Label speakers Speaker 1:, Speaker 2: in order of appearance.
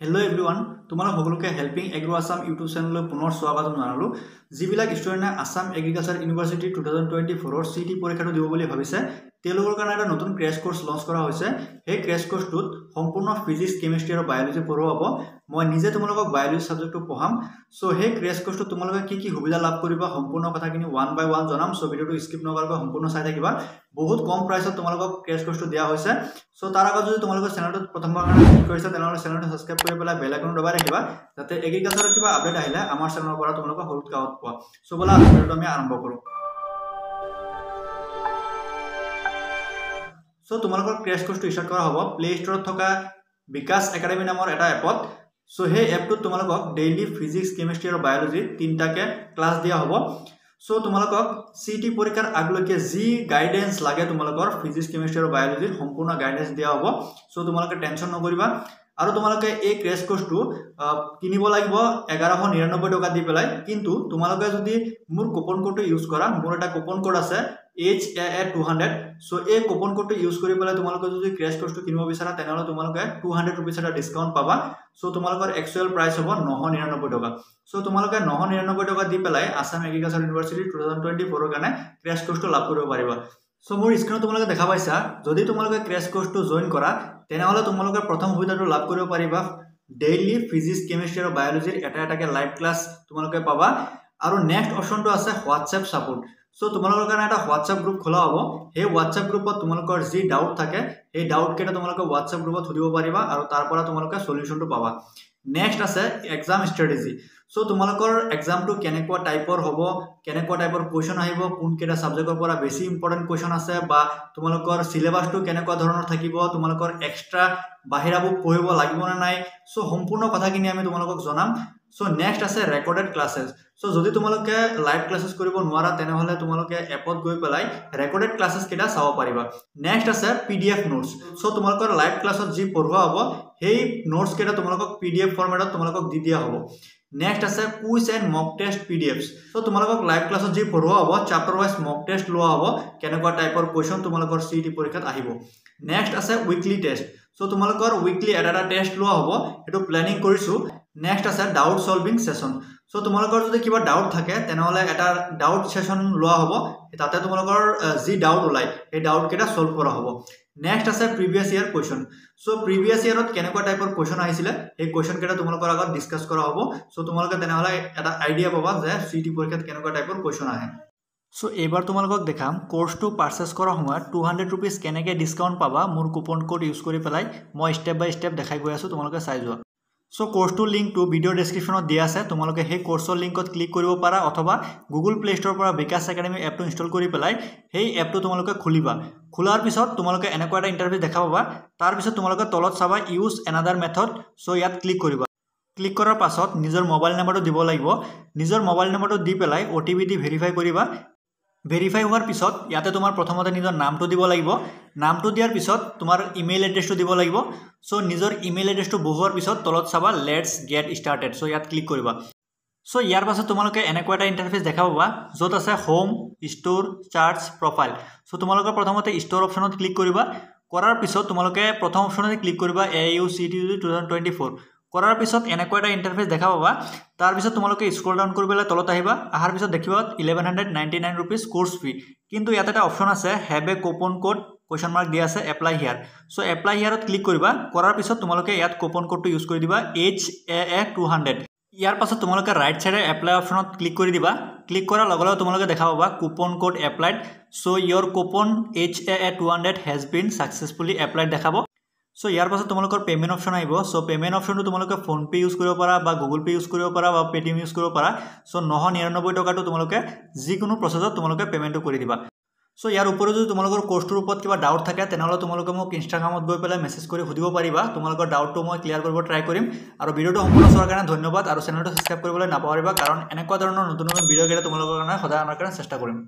Speaker 1: Hello everyone, তোমালোক সকলোকে helping agro Assam YouTube চেনেললৈ পুনৰ স্বাগতম জনালো। যিবিলাক ষ্টুডেণ্টে আসাম এগ্ৰিকালচাৰ ইউনিভাৰ্চিটি 2024 ৰ সিটি পৰীক্ষাটো দিব বুলি ভাবিছে তেওঁলোকৰ কাৰণে এটা নতুন ক্ৰেশ কোৰ্স লঞ্চ কৰা হৈছে। এই ক্ৰেশ কোৰ্সটোত সম্পূৰ্ণ ফিজিক্স, কেমিষ্ট্ৰি আৰু বায়োলজি পঢ়োৱা হ'ব। মই নিজে তোমালোকক বায়োলজি সাবজেক্টটো পঢ়াম। সো সেই ক্ৰেশ কোৰ্সটোত তোমালোকে কি সুবিধা লাভ কৰিবা সম্পূৰ্ণ কথাখিনি ওয়ান বাই ওয়ান জনাম। সো ভিডিওটো স্কিপ নকৰাকৈ সম্পূৰ্ণ চাই থাকিবা। বহুত কম প্ৰাইসত তোমালোকক ক্ৰেশ কোৰ্সটো দিয়া হৈছে। সো তাৰ আগত যদি তোমালোকে চেনেলটো প্ৰথমবাৰ ভিজিট কৰিছা তেনেহলে চেনেলটো সাবস্ক্ৰাইব কৰি পেলাই বেল আইকন দবাই ৰাখিবা যাতে এগ্ৰিকালচাৰৰ কিবা আপডেট আহিলে আমাৰ চেনেলৰ পৰা তোমালোকে সৰুত কাৱত পোৱা। সো বলা ভিডিওটো আমি আৰম্ভ কৰো। সো তোমালোকৰ ক্ৰেশ কোৰ্সটো ষ্টাৰ্ট কৰা হ'ব প্লে ষ্টৰত থকা বিকাশ একাডেমি নামৰ এটা এপত। সো সেই এপটোত তোমালোকক ডেইলি ফিজিক্স, কেমিষ্ট্ৰি আৰু বায়োলজি তিনটাকে ক্লাছ দিয়া হ'ব। সো তোমালোকক সিটি পৰীক্ষাৰ আগলৈকে যি গাইডেন্স লাগে তোমালোকৰ ফিজিক্স, কেমিষ্ট্ৰি আৰু বায়োলজিৰ সম্পূৰ্ণ গাইডেন্স দিয়া হ'ব। সো তোমালোকে টেনশন নকৰিবা। আৰু তোমালোকে এই ক্ৰেশ কোৰ্সটো কিনিব লাগিব 1199 টকা দি পেলাই। কিন্তু তোমালোকে যদি মোৰ কুপন কোডটো ইউজ কৰা, মোৰ এটা কুপন কোড আছে HAA200। সো এই কুপন কোডটো ইউজ কৰি পেলাই তোমালোকে যদি ক্ৰেশ কোৰ্সটো কিনিব বিচাৰা তেনেহলে তোমালোকে 200 रुपीस এটা ডিসকাউন্ট পাবা। সো তোমালোকৰ একচুয়াল প্ৰাইস হ'ব 999 টকা। সো তোমালোকে 999 টকা দি পেলাই আসাম এগ্ৰিকালচাৰ ইউনিভাৰ্চিটি 2024 ৰ কাৰণে ক্ৰেশ কোৰ্সটো লাভ কৰিব পাৰিবা। সো মোৰ স্ক্ৰিনত তোমালোকে দেখা পাইছা যদি তোমালোকে ক্ৰেশ কোৰ্সটো জয়েন কৰা তেনেহলে তোমালোকে প্ৰথম সুবিধাটো লাভ কৰিব পাৰিবা ডেইলি ফিজিক্স, কেমিষ্ট্ৰি আৰু বায়োলজিৰ এটাকে লাইভ ক্লাছ তোমালোকে পাবা। আৰু নেক্সট অপশনটো আছে হোৱাটসএপ সাপোৰ্ট। সো তোমালোকৰ কাৰণে এটা হোৱাটসএপ গ্ৰুপ খোলা হ'ব। সেই হোৱাটসএপ গ্ৰুপত তোমালোকৰ যি ডাউট থাকে সেই ডাউট কেটা তোমালোকে হোৱাটসএপ গ্ৰুপত সুধিব পাৰিবা আৰু তাৰ পৰা তোমালোকে সলিউশনটো পাবা। নেক্সট আছে এক্সাম ষ্ট্ৰেটেজি। সো তোমালোকৰ এক্সামটো কেনেকুৱা টাইপৰ হ'ব, কেনেকুৱা টাইপৰ কোৱেশ্চন আহিব, কোন কেটা সাবজেক্টৰ পৰা বেছি ইম্পৰ্টেন্ট কোৱেশ্চন আছে বা তোমালোকৰ সিলেবাসটো কেনেকুৱা ধৰণৰ থাকিব, তোমালোকৰ এক্সট্ৰা বাহিৰা বুক পঢ়িব লাগিব না নাই। সো সম্পূৰ্ণ কথাখিনি আমি তোমালোকক জনাম। সো নেক্সট আছে ৰেকৰ্ডেড ক্লাसेस। সো যদি তোমালোকে লাইভ ক্লাसेस কৰিব নোৱাৰা তেনেহলে তোমালোকে এপত গৈ পেলাই ৰেকৰ্ডেড ক্লাसेस কেটা চাব পাৰিবা। নেক্সট আছে PDF নোটস। সো তোমালোকৰ লাইভ ক্লাছত যি পঢ়োৱা হ'ব সেই নোটস কেটা তোমালোকক PDF ফৰম্যাটত তোমালোকক দি দিয়া হ'ব। নেক্সট আছে quiz and mock test PDFs। So তোমালোকক লাইভ ক্লাছত যি পঢ়োৱা হ'ব চ্যাপ্টাৰ ওয়াইজ মক টেষ্ট লোৱা হ'ব কেনেকুৱা টাইপৰ কোৱেশ্চন তোমালোকৰ সিটি পৰীক্ষাত আহিব। নেক্সট আছে উইকলি টেষ্ট। সো তোমালোকৰ উইকলি এটা টেষ্ট লোৱা হ'ব, এটো প্ল্যানিং কৰিছো। নেক্সট আছে ডাউট সলভিং সেশন। সো তোমালোকৰ যদি কিবা ডাউট থাকে তেনেহলে এটা ডাউট সেশন লোৱা হ'ব, তাতে তোমালোকৰ যি ডাউট ওলাই এই ডাউট কেটা সলভ কৰা হ'ব। নেক্সট আছে প্ৰিভিয়াস ইয়াৰ কোৱেশ্চন। সো প্ৰিভিয়াস ইয়াৰত কেনেকুৱা টাইপৰ কোৱেশ্চন আহিছিলে এই কোৱেশ্চন কেটা তোমালোকৰ আগত ডিসকাস কৰা হ'ব। সো তোমালোকে তেনেহলে এটা আইডিয়া পাবা যে সিটি পৰীক্ষাত কেনেকুৱা টাইপৰ কোৱেশ্চন আহে। সো এবাৰ তোমালোকক দেখাম কোৰ্সটো পাৰচেজ কৰাৰ সময়ত 200 रुपीस কেনেকৈ ডিসকাউন্ট পাবা মোৰ কুপন কোড ইউজ কৰি পেলাই মই স্টেপ বাই স্টেপ দেখাই গৈ আছো, তোমালোকে চাই যোৱা। সো কোৰ্সটোৰ লিংকটো ভিডিও ডেসক্ৰিপশনত দিয়া আছে, তোমালোকে সেই কোৰ্সৰ লিংকত ক্লিক কৰিব পাৰা অথবা গুগল প্লে ষ্টৰৰ পৰা বিকাশ একাডেমি এপটো ইনষ্টল কৰি পেলাই সেই এপটো তোমালোকে খুলিবা। খোলাৰ পিছত তোমালোকে এনেকুৱা এটা ইন্টাৰফেস দেখা পাবা। তাৰ পিছত তোমালোকে তলত চাবা ইউজ এনাদাৰ মেথড। সো ইয়াত ক্লিক কৰিবা। ক্লিক কৰাৰ পাছত নিজৰ মোবাইল নাম্বাৰটো দিব লাগিব। নিজৰ মোবাইল নাম্বাৰটো দি পেলাই OTP দি ভেৰিফাই কৰিবা। ভেৰিফাই হোৱাৰ পিছত ইয়াতে তোমাৰ প্ৰথমতে নিজৰ নামটো দিব লাগিব। নামটো দিয়াৰ পিছত তোমাৰ ইমেইল এড্ৰেছটো দিব লাগিব। সো নিজৰ ইমেইল এড্ৰেছটো বহুৱাৰ পিছত তলত চাবা লেটস গেট স্টাৰ্টেড। সো ইয়াত ক্লিক কৰিবা। সো ইয়াৰ পাছত তোমালোকে এনেকুৱা এটা ইন্টাৰফেস দেখা পাবা য'ত আছে home, store, charts, profile. So তোমালোকে প্ৰথমতে ষ্ট'ৰ অপশনত ক্লিক কৰিবা। কৰাৰ পিছত তোমালোকে প্ৰথম অপশনতে ক্লিক কৰিবা AUCTE 2024। কৰাৰ পিছত এনেকুৱা এটা ইন্টাৰফেস দেখা পাবা। তাৰ পিছত তোমালোকে স্ক্ৰল ডাউন কৰি পেলাই তলত আহিবা। আহাৰ পিছত দেখিবা 1199 रुपीस কোৰ্স ফি। কিন্তু ইয়াত এটা অপশন আছে have a coupon code question mark দিয়া আছে এপ্লাই হিয়াৰ। সো এপ্লাই হিয়াৰত ক্লিক কৰিবা। কৰাৰ পিছত তোমালোকে ইয়াত কুপন কোডটো ইউজ কৰি দিবা HAA200। ইয়াৰ পাছত তোমালোকে ৰাইট সাইডে এপ্লাই অপশনত ক্লিক কৰি দিবা। ক্লিক কৰাৰ লগে লগে তোমালোকে দেখা পাবা coupon code applied. So your coupon HAA200 has been successfully applied দেখাব। সো ইয়াৰ পাছত তোমালোকৰ পেমেন্ট অপশন আহিব। সো পেমেন্ট অপশনটো তোমালোকে ফোন পে ইউজ কৰিব পাৰা বা গুগল পে ইউজ কৰিব পাৰা বা পেটিএম ইউজ কৰিব পাৰা। সো 999 টকাটো তোমালোকে যিকোনো প্ৰসেছত তোমালোকে পেমেন্টটো কৰি দিবা। সো ইয়াৰ উপৰিও যদি তোমালোকৰ কোৰ্সটোৰ ওপৰত কিবা ডাউট থাকে তেনেহলে তোমালোকে মোক ইনষ্টাগ্ৰামত গৈ পেলাই মেছেজ কৰি সুধিব পাৰিবা। তোমালোকৰ ডাউটটো মই ক্লিয়াৰ কৰিব ট্ৰাই কৰিম। আৰু ভিডিওটো সম্পূৰ্ণ চোৱাৰ কাৰণে ধন্যবাদ আৰু চেনেলটো সাবস্ক্ৰাইব কৰিবলৈ নাপাহৰিবা কাৰণ এনেকুৱা ধৰণৰ নতুন নতুন ভিডিও কেটা তোমালোকৰ কাৰণে সদায় আনাৰ কাৰণে চেষ্টা কৰিম।